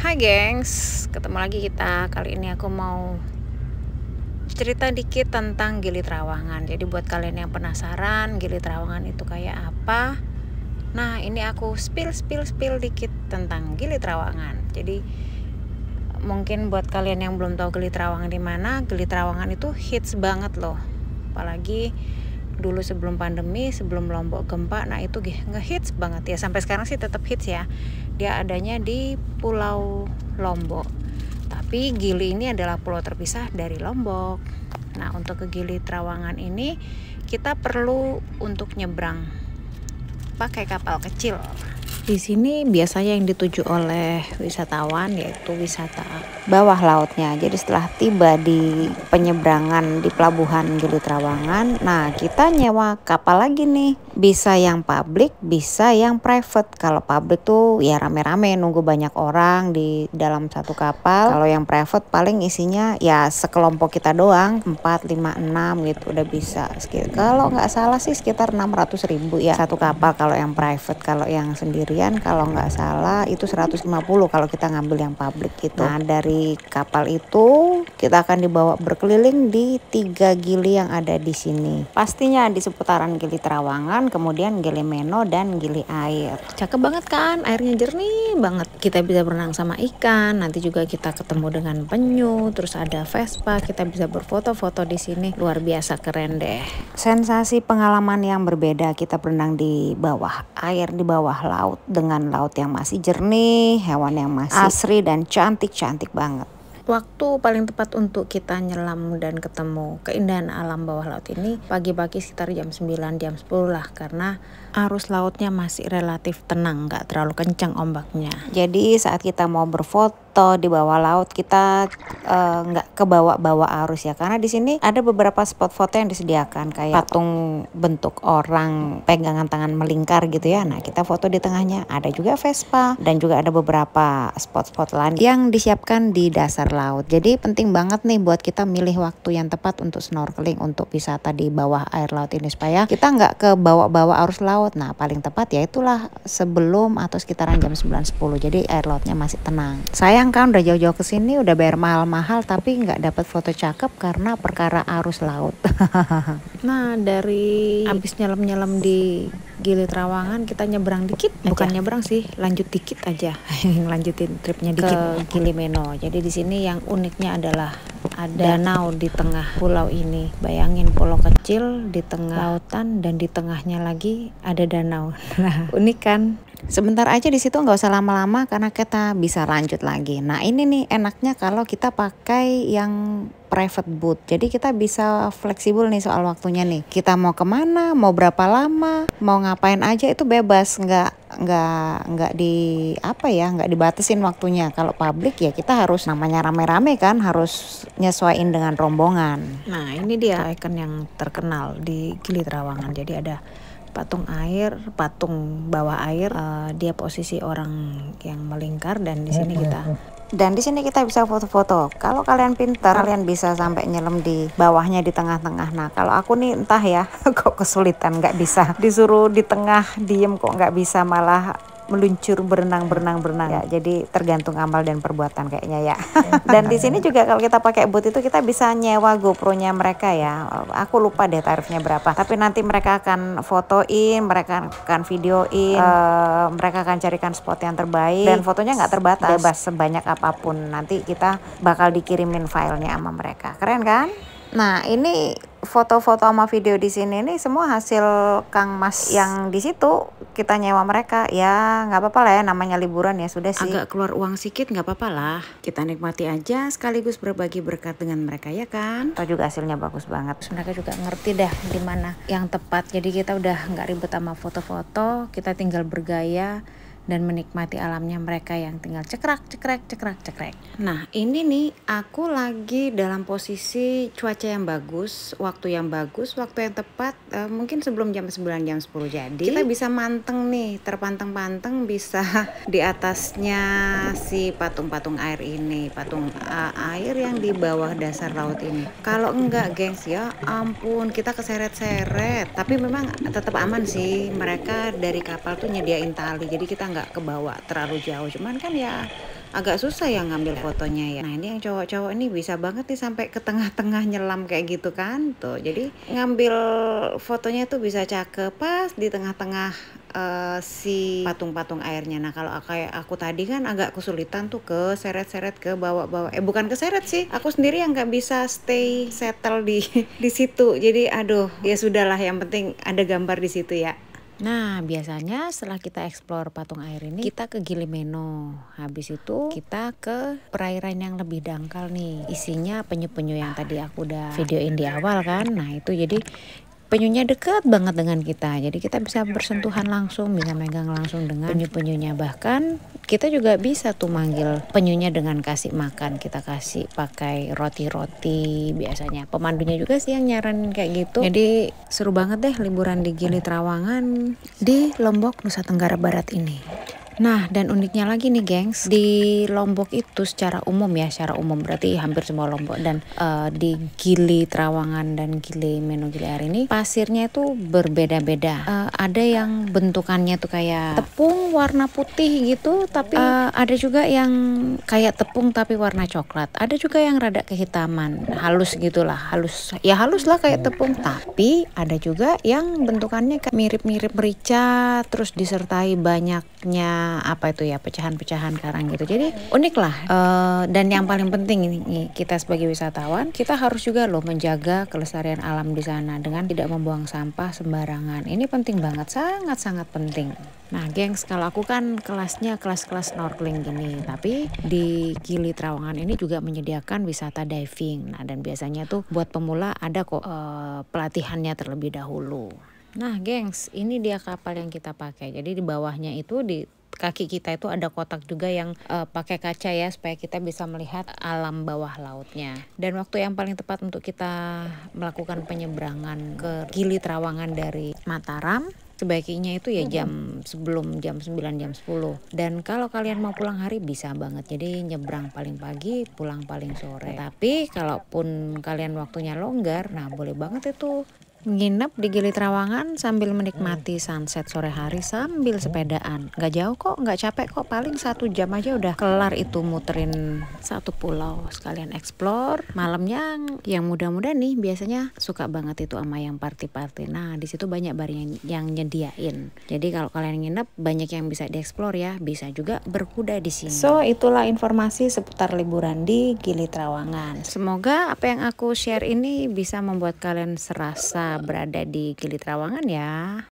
Hai gengs, ketemu lagi kita. Kali ini aku mau cerita dikit tentang Gili Trawangan. Jadi buat kalian yang penasaran Gili Trawangan itu kayak apa, nah ini aku spill dikit tentang Gili Trawangan. Jadi mungkin buat kalian yang belum tahu Gili Trawangan di mana, Gili Trawangan itu hits banget loh. Apalagi dulu sebelum pandemi, sebelum Lombok gempa, nah itu ngehits banget ya. Sampai sekarang sih tetap hits ya. Dia adanya di Pulau Lombok. Tapi Gili ini adalah pulau terpisah dari Lombok. Nah, untuk ke Gili Trawangan ini kita perlu untuk nyebrang pakai kapal kecil. Di sini biasanya yang dituju oleh wisatawan yaitu wisata bawah lautnya. Jadi setelah tiba di penyeberangan di pelabuhan Gili Trawangan, nah kita nyewa kapal lagi nih. Bisa yang public, bisa yang private. Kalau public tuh ya rame-rame nunggu banyak orang di dalam satu kapal. Kalau yang private paling isinya ya sekelompok kita doang, 4, 5, 6 gitu udah bisa. Kalau nggak salah sih sekitar 600.000 ya satu kapal kalau yang private. Kalau yang sendirian kalau nggak salah itu 150 kalau kita ngambil yang public gitu. Nah dari kapal itu kita akan dibawa berkeliling di 3 gili yang ada di sini. Pastinya di seputaran Gili Trawangan, kemudian Gili Meno dan Gili Air. Cakep banget kan, airnya jernih banget. Kita bisa berenang sama ikan, nanti juga kita ketemu dengan penyu, terus ada Vespa, kita bisa berfoto-foto di sini. Luar biasa keren deh. Sensasi pengalaman yang berbeda, kita berenang di bawah air, di bawah laut dengan laut yang masih jernih, hewan yang masih asri dan cantik-cantik banget. Waktu paling tepat untuk kita nyelam dan ketemu keindahan alam bawah laut ini pagi-pagi sekitar jam 9, jam 10 lah, karena arus lautnya masih relatif tenang, nggak terlalu kencang ombaknya. Jadi saat kita mau berfoto di bawah laut kita nggak kebawa-bawa arus ya, karena di sini ada beberapa spot foto yang disediakan kayak patung bentuk orang pegangan tangan melingkar gitu ya. Nah kita foto di tengahnya. Ada juga Vespa dan juga ada beberapa spot-spot lain yang disiapkan di dasar laut. Jadi penting banget nih buat kita milih waktu yang tepat untuk snorkeling, untuk wisata di bawah air laut ini supaya kita nggak kebawa-bawa arus laut. Nah paling tepat ya itulah sebelum atau sekitaran jam 9-10. Jadi air lautnya masih tenang. Sayang kan udah jauh-jauh ke sini udah bayar mahal-mahal tapi nggak dapat foto cakep karena perkara arus laut. Nah dari abis nyelam-nyelam di Gili Trawangan kita nyebrang dikit aja. Bukan nyebrang sih, lanjut dikit aja. Lanjutin tripnya dikit ke Gili Meno. Jadi di sini yang uniknya adalah ada danau di tengah pulau ini. Bayangin pulau kecil di tengah lautan dan di tengahnya lagi ada danau. Nah, unik kan? Sebentar aja di situ, nggak usah lama-lama karena kita bisa lanjut lagi. Nah ini nih enaknya kalau kita pakai yang private boat. Jadi kita bisa fleksibel nih soal waktunya nih. Kita mau kemana, mau berapa lama, mau ngapain aja itu bebas. Nggak nggak dibatasin waktunya. Kalau public ya kita harus namanya rame-rame kan, harus nyesuaiin dengan rombongan. Nah ini dia ikon yang terkenal di Gili Trawangan. Jadi ada patung air, patung bawah air, dia posisi orang yang melingkar dan di sini kita bisa foto-foto. Kalau kalian pintar, kalian bisa sampai nyelam di bawahnya, di tengah-tengah. Nah kalau aku nih entah ya kok kesulitan, nggak bisa, disuruh di tengah diem kok nggak bisa, malah meluncur berenang ya. Jadi tergantung amal dan perbuatan kayaknya ya. Dan di sini juga kalau kita pakai boot itu kita bisa nyewa GoPro-nya mereka ya. Aku lupa deh tarifnya berapa. Tapi nanti mereka akan fotoin, mereka akan videoin, mereka akan carikan spot yang terbaik dan fotonya nggak terbatas, bebas sebanyak apapun. Nanti kita bakal dikirimin filenya sama mereka. Keren kan? Nah ini foto-foto sama video di sini nih semua hasil Kang Mas yang di situ, kita nyewa mereka ya, nggak apa-apa lah ya, namanya liburan ya sudah sih. Agak keluar uang sedikit nggak apa-apa lah, kita nikmati aja sekaligus berbagi berkat dengan mereka ya kan. Atau juga hasilnya bagus banget. Mereka juga ngerti dah di mana yang tepat. Jadi kita udah nggak ribet sama foto-foto, kita tinggal bergaya dan menikmati alamnya mereka yang tinggal cekrek. Nah ini nih aku lagi dalam posisi cuaca yang bagus, waktu yang bagus, waktu yang tepat, mungkin sebelum jam 9, jam 10. Jadi kita bisa manteng nih, terpanteng-panteng bisa di atasnya si patung-patung air ini, patung air yang di bawah dasar laut ini. Kalau enggak gengs ya ampun, kita keseret-seret. Tapi memang tetap aman sih, mereka dari kapal tuh nyediain tali, jadi kita nggak kebawa terlalu jauh. Cuman kan ya agak susah ya ngambil fotonya ya. Nah ini yang cowok-cowok ini bisa banget nih sampai ke tengah-tengah nyelam kayak gitu kan tuh. Jadi ngambil fotonya tuh bisa cakep pas di tengah-tengah si patung-patung airnya. Nah kalau kayak aku tadi kan agak kesulitan tuh ke seret-seret ke bawah-bawah. Bukan keseret sih, aku sendiri yang nggak bisa stay settle di di situ. Jadi aduh ya sudahlah, yang penting ada gambar di situ ya. Nah, biasanya setelah kita explore patung air ini, kita ke Gili Meno. Habis itu kita ke perairan yang lebih dangkal nih. Isinya penyu-penyu yang tadi aku udah videoin di awal kan. Nah, itu jadi penyunya dekat banget dengan kita. Jadi kita bisa bersentuhan langsung, bisa megang langsung dengan penyu-penyunya. Bahkan kita juga bisa tuh manggil penyunya dengan kasih makan. Kita kasih pakai roti-roti biasanya. Pemandunya juga sih yang nyaranin kayak gitu. Jadi seru banget deh liburan di Gili Trawangan di Lombok, Nusa Tenggara Barat ini. Nah, dan uniknya lagi nih gengs, di Lombok itu secara umum berarti hampir semua Lombok dan di Gili Trawangan dan Gili Meno Gili Air ini pasirnya itu berbeda-beda. Ada yang bentukannya tuh kayak tepung warna putih gitu, tapi ada juga yang kayak tepung tapi warna coklat. Ada juga yang rada kehitaman, halus gitulah, halus lah kayak tepung. Tapi ada juga yang bentukannya kayak mirip-mirip merica, terus disertai banyaknya pecahan-pecahan karang gitu. Jadi unik lah. Dan yang paling penting ini kita sebagai wisatawan, kita harus juga loh menjaga kelestarian alam di sana dengan tidak membuang sampah sembarangan. Ini penting banget, sangat-sangat penting. Nah gengs, kalau aku kan kelasnya kelas-kelas snorkeling gini, tapi di Gili Trawangan ini juga menyediakan wisata diving. Nah dan biasanya tuh buat pemula ada kok pelatihannya terlebih dahulu. Nah gengs, ini dia kapal yang kita pakai. Jadi di bawahnya itu di kaki kita itu ada kotak juga yang pakai kaca ya, supaya kita bisa melihat alam bawah lautnya. Dan waktu yang paling tepat untuk kita melakukan penyeberangan ke Gili Trawangan dari Mataram sebaiknya itu ya sebelum jam 9, jam 10. Dan kalau kalian mau pulang hari bisa banget, jadi nyebrang paling pagi, pulang paling sore. Tapi kalaupun kalian waktunya longgar, nah boleh banget itu nginep di Gili Trawangan sambil menikmati sunset sore hari sambil sepedaan. Nggak jauh kok, nggak capek kok, paling 1 jam aja udah kelar itu muterin satu pulau. Sekalian explore. Malamnya yang muda-muda nih biasanya suka banget itu sama yang party-party. Nah di situ banyak bar yang nyediain. Jadi kalau kalian nginep banyak yang bisa dieksplor ya. Bisa juga berkuda di sini. So itulah informasi seputar liburan di Gili Trawangan. Semoga apa yang aku share ini bisa membuat kalian serasa berada di Gili Trawangan ya.